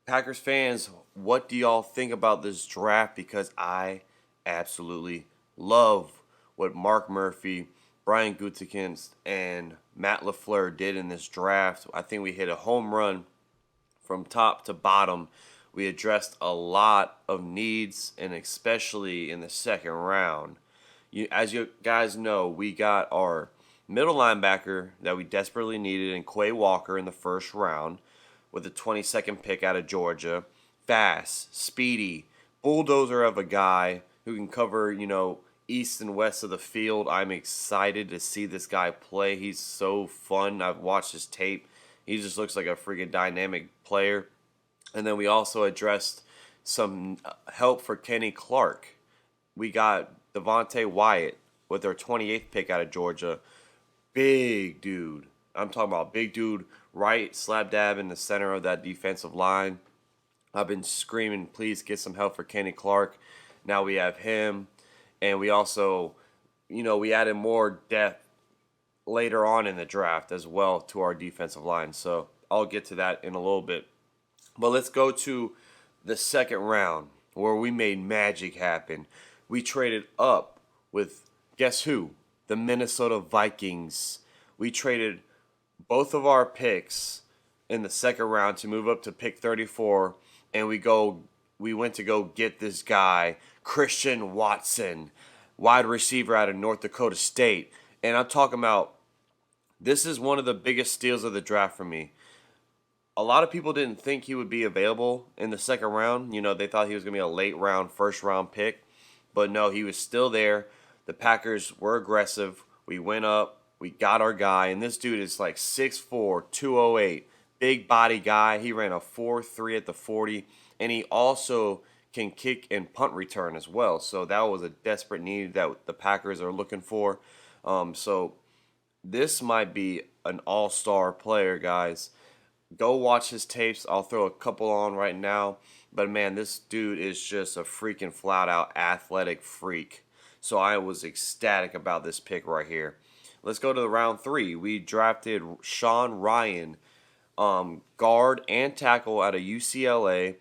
Packers fans, what do y'all think about this draft? Because I absolutely love what Mark Murphy, Brian Gutekunst, and Matt LaFleur did in this draft. I think we hit a home run from top to bottom. We addressed a lot of needs, and especially in the second round. As you guys know, we got our middle linebacker that we desperately needed in Quay Walker in the first round with the 22nd pick out of Georgia. Fast, speedy, bulldozer of a guy who can cover, east and west of the field. I'm excited to see this guy play. He's so fun. I've watched his tape. He just looks like a freaking dynamic player. And then we also addressed some help for Kenny Clark. We got Devontae Wyatt with our 28th pick out of Georgia. Big dude. I'm talking about big dude, right slap dab in the center of that defensive line. I've been screaming, please get some help for Kenny Clark. Now we have him. And we also, we added more depth later on in the draft as well to our defensive line. So I'll get to that in a little bit. But let's go to the second round where we made magic happen. We traded up with, guess who? The Minnesota Vikings. We traded both of our picks in the second round to move up to pick 34, and we went to go get this guy, Christian Watson, wide receiver out of North Dakota State. And I'm talking about, this is one of the biggest steals of the draft for me. A lot of people didn't think he would be available in the second round. They thought he was going to be a late round, first round pick. But no, he was still there. The Packers were aggressive. We went up. We got our guy. And this dude is like 6'4", 208. Big body guy. He ran a 4.3 at the 40. And he also can kick and punt return as well. So that was a desperate need that the Packers are looking for. So this might be an all-star player, guys. Go watch his tapes. I'll throw a couple on right now. But, man, this dude is just a freaking flat-out athletic freak. So I was ecstatic about this pick right here. Let's go to the round 3. We drafted Sean Ryan, guard and tackle out of UCLA.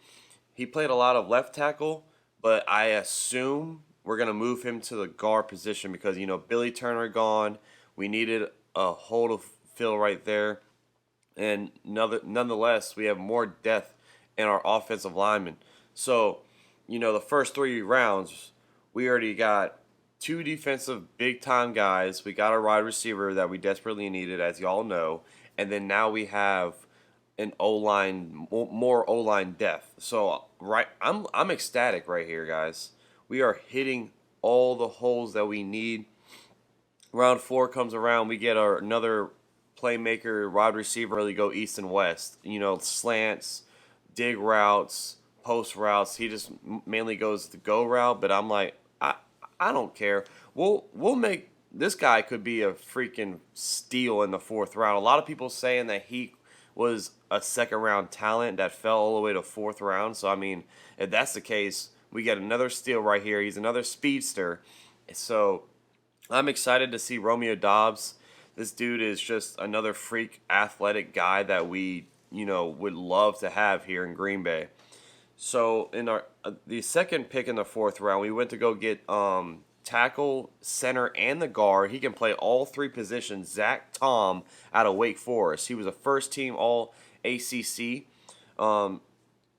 He played a lot of left tackle, but I assume we're going to move him to the guard position because, Billy Turner gone. We needed a hole to fill right there. And nonetheless, we have more depth in our offensive linemen. So, the first 3 rounds, we already got 2 defensive big-time guys. We got a wide receiver that we desperately needed, as y'all know. And then now we have an O-line, more O-line depth. So, I'm ecstatic right here, guys. We are hitting all the holes that we need. Round 4 comes around, we get another playmaker, wide receiver, really go east and west. Slants, dig routes, post routes. He just mainly goes the go route, but I'm like, I don't care. We'll make this guy could be a freaking steal in the 4th round. A lot of people saying that he was a second round talent that fell all the way to 4th round. So I mean, if that's the case, we get another steal right here. He's another speedster. So I'm excited to see Romeo Doubs. This dude is just another freak athletic guy that we, would love to have here in Green Bay. So in the second pick in the 4th round, we went to go get tackle, center, and the guard. He can play all 3 positions. Zach Tom out of Wake Forest. He was a first-team All-ACC.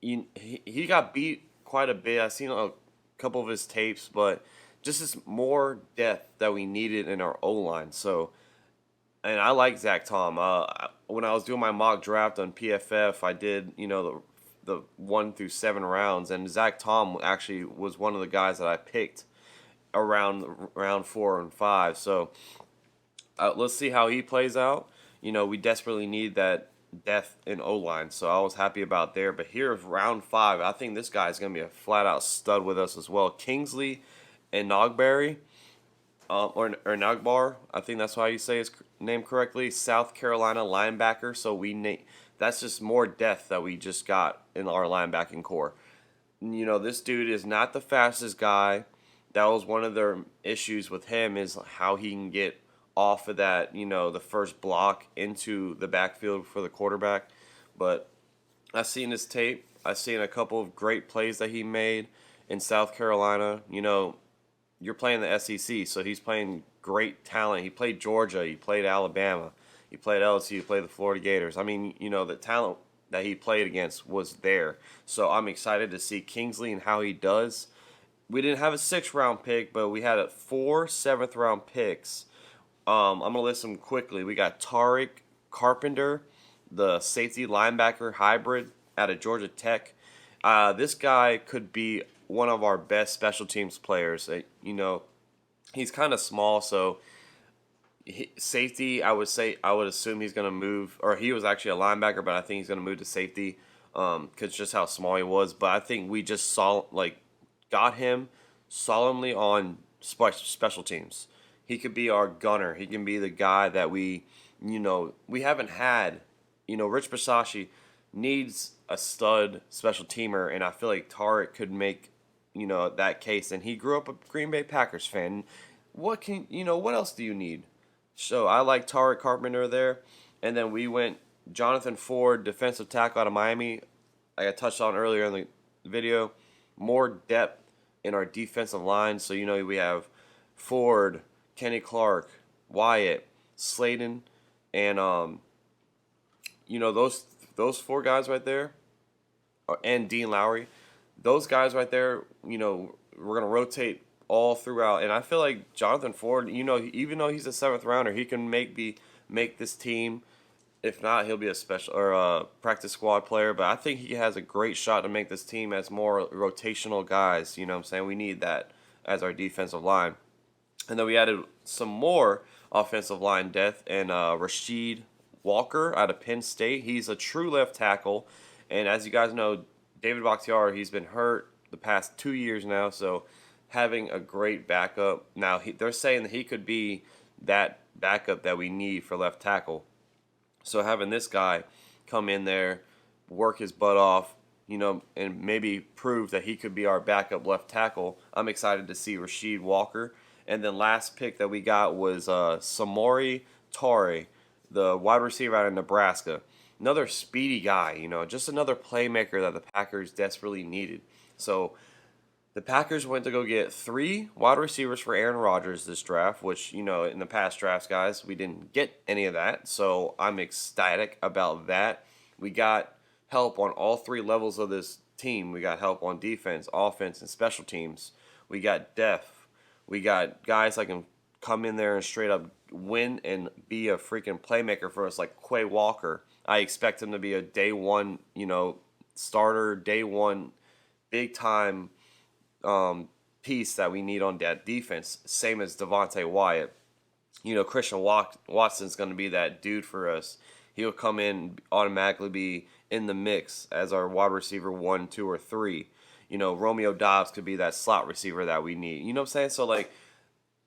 He got beat quite a bit. I've seen a couple of his tapes, but just this more depth that we needed in our O-line. So. And I like Zach Tom. When I was doing my mock draft on PFF, I did, the 1 through 7 rounds, and Zach Tom actually was one of the guys that I picked around round 4 and 5. So let's see how he plays out. We desperately need that depth in O-line, so I was happy about there. But here's round 5. I think this guy is going to be a flat-out stud with us as well. Kingsley and Nogberry. Or Nagbar, I think that's how you say his name correctly. South Carolina linebacker. So that's just more depth that we just got in our linebacking core. This dude is not the fastest guy. That was one of their issues with him, is how he can get off of that, the first block into the backfield for the quarterback. But I've seen his tape. I've seen a couple of great plays that he made in South Carolina. You know, you're playing the SEC, so he's playing great talent. He played Georgia, he played Alabama, he played LSU, he played the Florida Gators. I mean, you know, the talent that he played against was there. So I'm excited to see Kingsley and how he does. We didn't have a 6th-round pick, but we had 4 7th-round picks. I'm going to list them quickly. We got Tariq Carpenter, the safety linebacker hybrid out of Georgia Tech. This guy could be one of our best special teams players. You know, he's kind of small, so safety, I would assume he's going to move, or he was actually a linebacker, but I think he's going to move to safety because just how small he was. But I think we just got him solemnly on special teams. He could be our gunner. He can be the guy that we haven't had. You know, Rich Bisaccia needs a stud special teamer, and I feel like Tariq could make, that case. And he grew up a Green Bay Packers fan. What else do you need? So I like Tariq Carpenter there. And then we went Jonathan Ford, defensive tackle out of Miami. Like I touched on earlier in the video, more depth in our defensive line. So, we have Ford, Kenny Clark, Wyatt, Slayton, and those 4 guys right there, and Dean Lowry. Those guys right there, we're gonna rotate all throughout. And I feel like Jonathan Ford, even though he's a 7th rounder, he can make this team. If not, he'll be a special or a practice squad player. But I think he has a great shot to make this team as more rotational guys. You know what I'm saying? We need that as our defensive line. And then we added some more offensive line depth, and Rasheed Walker out of Penn State. He's a true left tackle. And as you guys know, David Bakhtiari, he's been hurt the past 2 years now. So having a great backup. Now, they're saying that he could be that backup that we need for left tackle. So having this guy come in there, work his butt off, and maybe prove that he could be our backup left tackle, I'm excited to see Rasheed Walker. And then last pick that we got was Samori Toure, the wide receiver out of Nebraska. Another speedy guy, just another playmaker that the Packers desperately needed. So the Packers went to go get 3 wide receivers for Aaron Rodgers this draft, which, in the past drafts, guys, we didn't get any of that. So I'm ecstatic about that. We got help on all 3 levels of this team. We got help on defense, offense, and special teams. We got depth. We got guys that can come in there and straight up win and be a freaking playmaker for us, like Quay Walker. I expect him to be a day one, starter, day one, big time piece that we need on that defense. Same as Devontae Wyatt. Christian Watson's going to be that dude for us. He'll come in, automatically be in the mix as our wide receiver 1, 2, or 3. Romeo Doubs could be that slot receiver that we need. You know what I'm saying? So,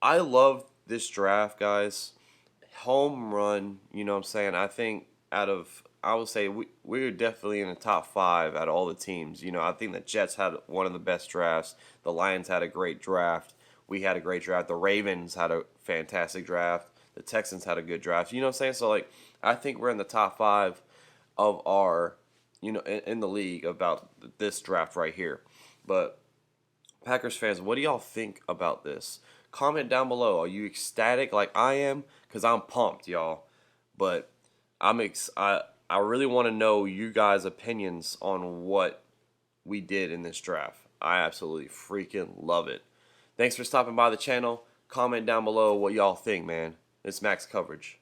I love this draft, guys. Home run, you know what I'm saying? I think I would say we're definitely in the top 5 out of all the teams. I think the Jets had one of the best drafts. The Lions had a great draft. We had a great draft. The Ravens had a fantastic draft. The Texans had a good draft. You know what I'm saying? So, I think we're in the top 5 of our, in the league about this draft right here. But Packers fans, what do y'all think about this? Comment down below. Are you ecstatic like I am? Because I'm pumped, y'all. But I really want to know you guys' opinions on what we did in this draft. I absolutely freaking love it. Thanks for stopping by the channel. Comment down below what y'all think, man. It's Max Coverage.